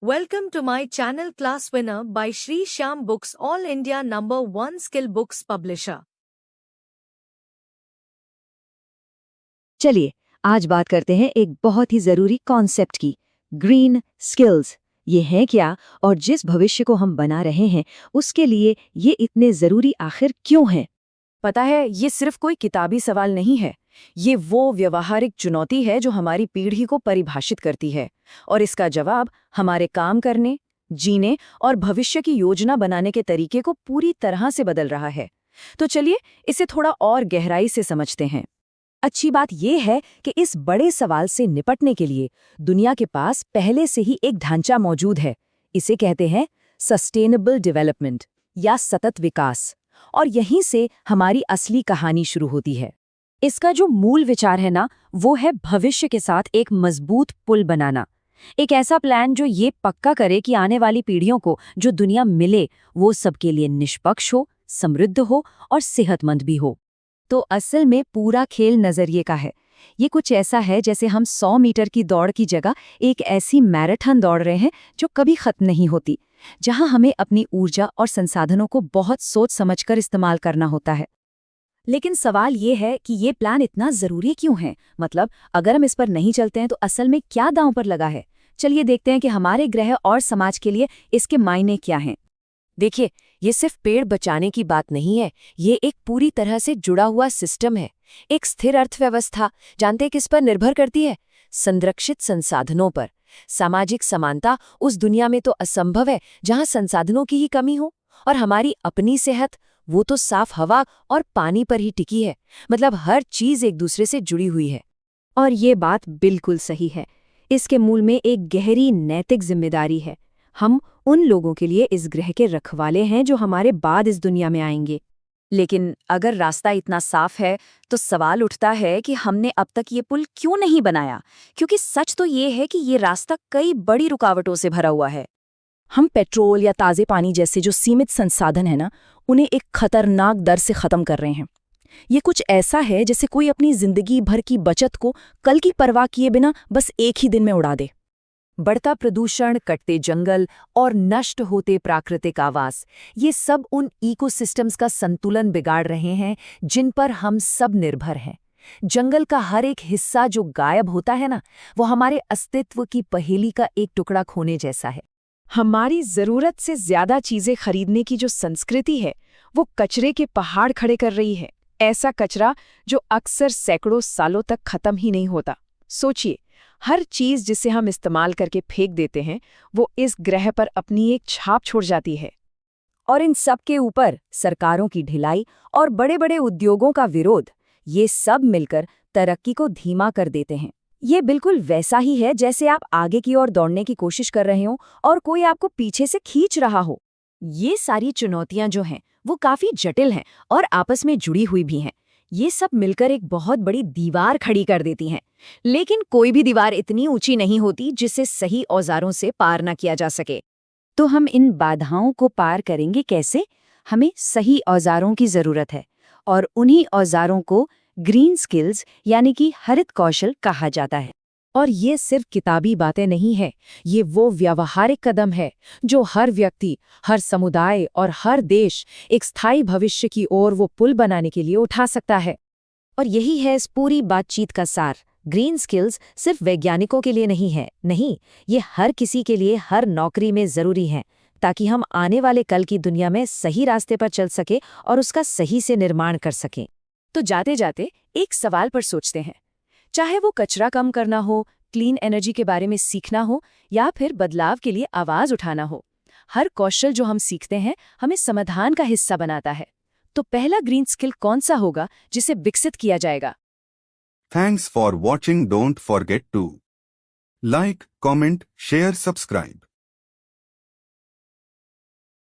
Welcome to my channel Class Winner by Shri Shyam Books, All India #1 skill books publisher. चलिए आज बात करते हैं एक बहुत ही जरूरी कॉन्सेप्ट की, ग्रीन स्किल्स। ये हैं क्या और जिस भविष्य को हम बना रहे हैं उसके लिए ये इतने जरूरी आखिर क्यों हैं? पता है, ये सिर्फ कोई किताबी सवाल नहीं है। ये वो व्यवहारिक चुनौती है जो हमारी पीढ़ी को परिभाषित करती है, और इसका जवाब हमारे काम करने, जीने और भविष्य की योजना बनाने के तरीके को पूरी तरह से बदल रहा है। तो चलिए इसे थोड़ा और गहराई से समझते हैं। अच्छी बात यह है कि इस बड़े सवाल से निपटने के लिए दुनिया के पास पहले से ही एक ढांचा मौजूद है। इसे कहते हैं सस्टेनेबल डेवलपमेंट या सतत विकास, और यहीं से हमारी असली कहानी शुरू होती है। इसका जो मूल विचार है ना, वो है भविष्य के साथ एक मजबूत पुल बनाना। एक ऐसा प्लान जो ये पक्का करे कि आने वाली पीढ़ियों को जो दुनिया मिले वो सबके लिए निष्पक्ष हो, समृद्ध हो और सेहतमंद भी हो। तो असल में पूरा खेल नजरिए का है। ये कुछ ऐसा है जैसे हम 100 मीटर की दौड़ की जगह एक ऐसी मैराथन दौड़ रहे हैं जो कभी खत्म नहीं होती, जहां हमें अपनी ऊर्जा और संसाधनों को बहुत सोच समझकर इस्तेमाल करना होता है। लेकिन सवाल ये है कि ये प्लान इतना जरूरी क्यों है? मतलब अगर हम इस पर नहीं चलते हैं तो असल में क्या दांव पर लगा है? चलिए देखते हैं कि हमारे ग्रह और समाज के लिए इसके मायने क्या हैं। देखिए, ये सिर्फ पेड़ बचाने की बात नहीं है, ये एक पूरी तरह से जुड़ा हुआ सिस्टम है। एक स्थिर अर्थव्यवस्था, जानते हैं किस पर निर्भर करती है? संरक्षित संसाधनों पर। सामाजिक समानता उस दुनिया में तो असंभव है जहां संसाधनों की ही कमी हो, और हमारी अपनी सेहत वो तो साफ हवा और पानी पर ही टिकी है। मतलब हर चीज एक दूसरे से जुड़ी हुई है। और ये बात बिल्कुल सही है। इसके मूल में एक गहरी नैतिक जिम्मेदारी है। हम उन लोगों के लिए इस ग्रह के रखवाले हैं जो हमारे बाद इस दुनिया में आएंगे। लेकिन अगर रास्ता इतना साफ है तो सवाल उठता है कि हमने अब तक ये पुल क्यों नहीं बनाया? क्योंकि सच तो ये है कि ये रास्ता कई बड़ी रुकावटों से भरा हुआ है। हम पेट्रोल या ताज़े पानी जैसे जो सीमित संसाधन है ना, उन्हें एक खतरनाक दर से खत्म कर रहे हैं। ये कुछ ऐसा है जैसे कोई अपनी जिंदगी भर की बचत को कल की परवाह किए बिना बस एक ही दिन में उड़ा दे। बढ़ता प्रदूषण, कटते जंगल और नष्ट होते प्राकृतिक आवास, ये सब उन इकोसिस्टम्स का संतुलन बिगाड़ रहे हैं जिन पर हम सब निर्भर हैं। जंगल का हर एक हिस्सा जो गायब होता है ना, वो हमारे अस्तित्व की पहेली का एक टुकड़ा खोने जैसा है। हमारी जरूरत से ज्यादा चीजें खरीदने की जो संस्कृति है, वो कचरे के पहाड़ खड़े कर रही है। ऐसा कचरा जो अक्सर सैकड़ों सालों तक खत्म ही नहीं होता। सोचिए, हर चीज जिसे हम इस्तेमाल करके फेंक देते हैं वो इस ग्रह पर अपनी एक छाप छोड़ जाती है। और इन सब के ऊपर सरकारों की ढिलाई और बड़े बड़े उद्योगों का विरोध, ये सब मिलकर तरक्की को धीमा कर देते हैं। ये बिल्कुल वैसा ही है जैसे आप आगे की ओर दौड़ने की कोशिश कर रहे हो और कोई आपको पीछे से खींच रहा हो। ये सारी चुनौतियां जो हैं वो काफी जटिल हैं और आपस में जुड़ी हुई भी हैं। ये सब मिलकर एक बहुत बड़ी दीवार खड़ी कर देती हैं। लेकिन कोई भी दीवार इतनी ऊंची नहीं होती जिसे सही औजारों से पार न किया जा सके। तो हम इन बाधाओं को पार करेंगे कैसे? हमें सही औजारों की जरूरत है, और उन्हीं औजारों को ग्रीन स्किल्स यानी कि हरित कौशल कहा जाता है। और ये सिर्फ किताबी बातें नहीं है, ये वो व्यावहारिक कदम है जो हर व्यक्ति, हर समुदाय और हर देश एक स्थायी भविष्य की ओर वो पुल बनाने के लिए उठा सकता है। और यही है इस पूरी बातचीत का सार। ग्रीन स्किल्स सिर्फ वैज्ञानिकों के लिए नहीं है, नहीं, ये हर किसी के लिए हर नौकरी में जरूरी है, ताकि हम आने वाले कल की दुनिया में सही रास्ते पर चल सके और उसका सही से निर्माण कर सकें। तो जाते जाते एक सवाल पर सोचते हैं। चाहे वो कचरा कम करना हो, क्लीन एनर्जी के बारे में सीखना हो, या फिर बदलाव के लिए आवाज उठाना हो, हर कौशल जो हम सीखते हैं हमें समाधान का हिस्सा बनाता है। तो पहला ग्रीन स्किल कौन सा होगा जिसे विकसित किया जाएगा? Thanks for watching. Don't forget to like, comment, share, subscribe.